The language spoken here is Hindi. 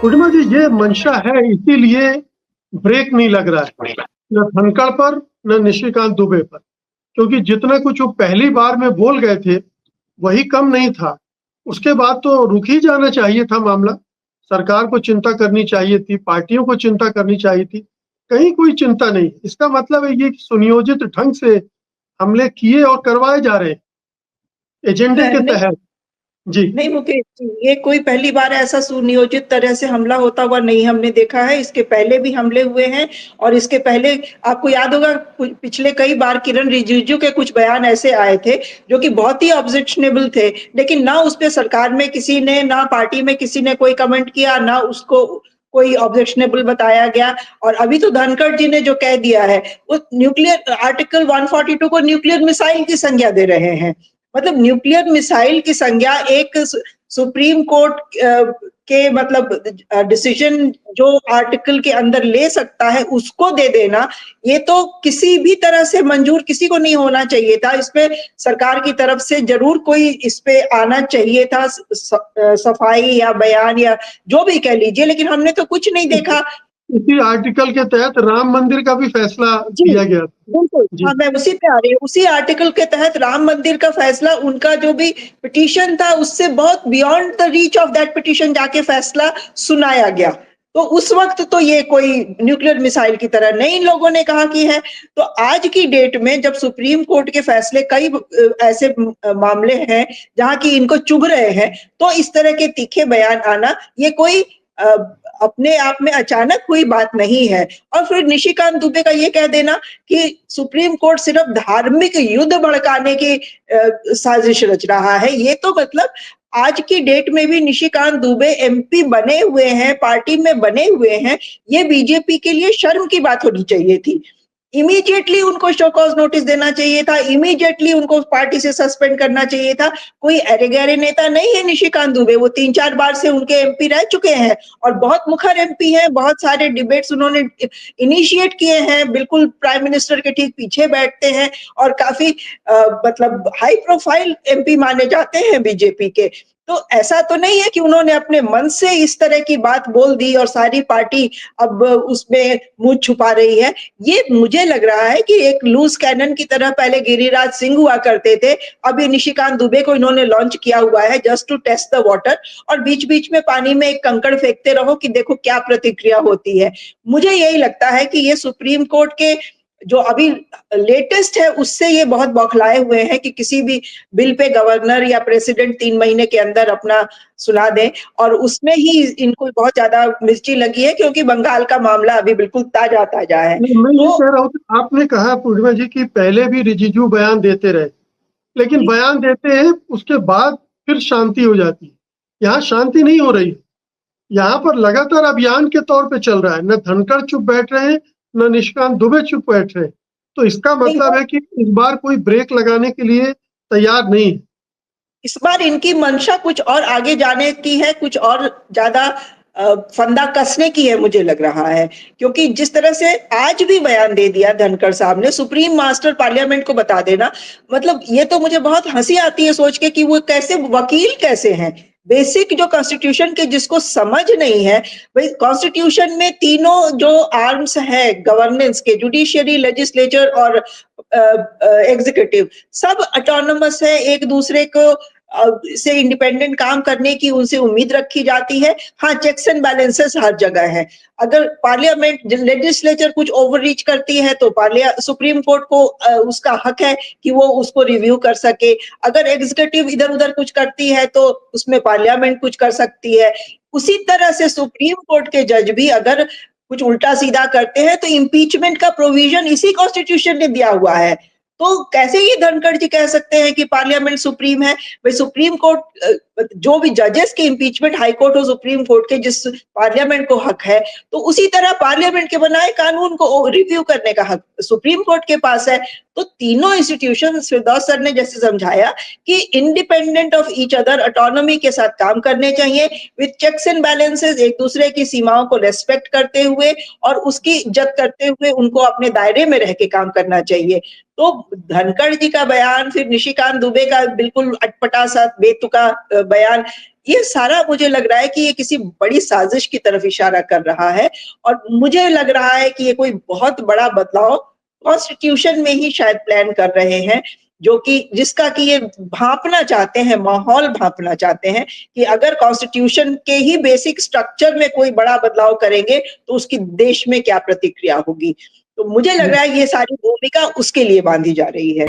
पूर्णिमा जी, ये मंशा है, इसीलिए ब्रेक नहीं लग रहा है, न धनखड़ पर न निशिकांत दुबे पर। क्योंकि जितना कुछ वो पहली बार में बोल गए थे वही कम नहीं था। उसके बाद तो रुक ही जाना चाहिए था मामला। सरकार को चिंता करनी चाहिए थी, पार्टियों को चिंता करनी चाहिए थी। कहीं कोई चिंता नहीं। इसका मतलब है ये कि सुनियोजित ढंग से हमले किए और करवाए जा रहे हैं एजेंडे के नहीं, तहत। जी। नहीं मुकेश जी, ये कोई पहली बार ऐसा सुनियोजित तरह से हमला होता हुआ नहीं हमने देखा है। इसके पहले भी हमले हुए हैं और इसके पहले आपको याद होगा पिछले कई बार किरण रिजिजू के कुछ बयान ऐसे आए थे जो कि बहुत ही ऑब्जेक्शनेबल थे, लेकिन ना उस पे सरकार में किसी ने, ना पार्टी में किसी ने कोई कमेंट किया, ना उसको कोई ऑब्जेक्शनेबल बताया गया। और अभी तो धनखड़ जी ने जो कह दिया है, वो न्यूक्लियर आर्टिकल 142 को न्यूक्लियर मिसाइल की संज्ञा दे रहे हैं। मतलब न्यूक्लियर मिसाइल की संज्ञा एक सुप्रीम कोर्ट के मतलब डिसीजन जो आर्टिकल के अंदर ले सकता है उसको दे देना, ये तो किसी भी तरह से मंजूर किसी को नहीं होना चाहिए था। इसपे सरकार की तरफ से जरूर कोई इस पे आना चाहिए था, सफाई या बयान या जो भी कह लीजिए, लेकिन हमने तो कुछ नहीं देखा। इसी आर्टिकल के तहत राम मंदिर का भी फैसला जी, किया गया था। बिल्कुल। जी। हाँ, मैं उसी पे आ रही हूँ। उसी आर्टिकल के तहत राम मंदिर का फैसला, उनका जो भी पिटीशन था, उससे बहुत beyond the reach of that petition जाके फैसला सुनाया गया। तो उस वक़्त तो ये कोई न्यूक्लियर मिसाइल की तरह नहीं इन लोगों ने कहा कि है। तो आज की डेट में जब सुप्रीम कोर्ट के फैसले कई ऐसे मामले हैं, जहाँ की इनको चुभ रहे हैं, तो इस तरह के तीखे बयान आना, ये कोई अ, अपने आप में अचानक हुई बात नहीं है। और फिर निशिकांत दुबे का ये कह देना कि सुप्रीम कोर्ट सिर्फ धार्मिक युद्ध भड़काने की साजिश रच रहा है, ये तो मतलब आज की डेट में भी निशिकांत दुबे एमपी बने हुए हैं, पार्टी में बने हुए हैं, ये बीजेपी के लिए शर्म की बात होनी चाहिए थी। इमीडिएटली उनको शो कॉज नोटिस देना चाहिए था, इमीडिएटली उनको पार्टी से सस्पेंड करना चाहिए था। कोई अरे-गहरे नेता नहीं है निशिकांत दुबे, वो 3-4 बार से उनके एमपी रह चुके हैं और बहुत मुखर एमपी हैं, बहुत सारे डिबेट्स उन्होंने इनिशिएट किए हैं, बिल्कुल प्राइम मिनिस्टर के ठीक पीछे बैठते हैं और काफ़ी मतलब हाई प्रोफाइल एमपी माने जाते हैं बीजेपी के। तो ऐसा तो नहीं है कि उन्होंने अपने मन से इस तरह की बात बोल दी और सारी पार्टी अब उसमें मुँह छुपा रही है। ये मुझे लग रहा है कि एक लूज़ कैनन की तरह पहले गिरिराज सिंह हुआ करते थे, अब ये निशिकांत दुबे को इन्होंने लॉन्च किया हुआ है just to test the water और बीच-बीच में पानी में एक कंकड़ फेंकते रहो कि देखो क्या प्रतिक्रिया होती है। मुझे यही लगता है कि ये सुप्रीम कोर्ट के जो अभी लेटेस्ट है उससे ये बहुत बौखलाए हुए हैं कि किसी भी बिल पे गवर्नर या प्रेसिडेंट 3 महीने के अंदर अपना सुना दें और उसमें ही इनको बहुत ज़्यादा मिर्ची लगी है क्योंकि बंगाल का मामला अभी बिल्कुल ताज़ा-ताज़ा है। नहीं, मैं ये तो कह रहा हूँ कि आपने कहा पूर्णिमा जी कि पहले भी रिजिजू बयान देते रहे, लेकिन बयान देते हैं उसके बाद फिर शांति हो जाती है। यहाँ शांति नहीं हो रही है। यहाँ पर लगातार अभियान के तौर पे चल रहा है। न धनखड़ चुप बैठ रहे हैं, न निशिकांत दुबे चुप बैठ रहे हैं। तो इसका नहीं, मतलब है कि इस बार कोई ब्रेक लगाने के लिए तैयार नहीं है। इस बार इनकी मंशा कुछ और आगे जाने की है, कुछ और ज़्यादा फंदा कसने की है मुझे लग रहा है। क्योंकि जिस तरह से आज भी बयान दे दिया धनखड़ साहब ने, सुप्रीम मास्टर पार्लियामेंट को बता देना, मतलब ये तो मुझे बहुत हँसी आती है सोच के कि वो कैसे वकील कैसे हैं? बेसिक जो कॉन्स्टिट्यूशन के जिसको समझ नहीं है, भाई कॉन्स्टिट्यूशन में तीनों जो आर्म्स हैं गवर्नेंस के, जुडिशियरी, लेजिस्लेचर और एग्जीक्यूटिव, सब ऑटोनोमस है, एक दूसरे को से इंडिपेंडेंट काम करने की उनसे उम्मीद रखी जाती है। हाँ, चेक्स एंड बैलेंसेस हर जगह है। अगर पार्लियामेंट लेजिस्लेचर कुछ ओवररीच करती है तो सुप्रीम कोर्ट को उसका हक है कि वो उसको रिव्यू कर सके। अगर एग्जीक्यूटिव इधर-उधर कुछ करती है तो उसमें पार्लियामेंट कुछ कर सकती है। उसी तरह से सुप्रीम कोर्ट के जज भी अगर कुछ उल्टा-सीधा करते हैं तो इम्पीचमेंट का प्रोविजन इसी कॉन्स्टिट्यूशन ने दिया हुआ है। तो कैसे ये धनखड़ जी कह सकते हैं कि पार्लियामेंट सुप्रीम है? भाई सुप्रीम कोर्ट जो भी जजेस के इम्पीचमेंट हाई कोर्ट और सुप्रीम कोर्ट के जिस पार्लियामेंट को हक है, तो उसी तरह पार्लियामेंट के बनाए कानून को रिव्यू करने का हक सुप्रीम कोर्ट के पास है। तो तीनों इंस्टीट्यूशन फिरदौस सर ने जैसे समझाया कि independent of each other, autonomy के साथ काम करने चाहिए, विद चेक्स एंड बैलेंसेस, एक दूसरे की सीमाओं को रेस्पेक्ट करते हुए और उसकी इज्जत करते हुए उनको अपने दायरे में रह के काम करना चाहिए। तो धनखड़ जी का बयान, फिर निशिकांत दुबे का बिल्कुल अटपटा सा बेतुका बयान, ये सारा मुझे लग रहा है कि ये किसी बड़ी साजिश की तरफ इशारा कर रहा है और मुझे लग रहा है कि ये कोई बहुत बड़ा बदलाव कॉन्स्टिट्यूशन में ही शायद प्लान कर रहे हैं, जो कि जिसका कि ये भांपना चाहते हैं, माहौल भांपना चाहते हैं कि अगर कॉन्स्टिट्यूशन के ही बेसिक स्ट्रक्चर में कोई बड़ा बदलाव करेंगे तो उसकी देश में क्या प्रतिक्रिया होगी। तो मुझे लग रहा है ये सारी भूमिका उसके लिए बांधी जा रही है।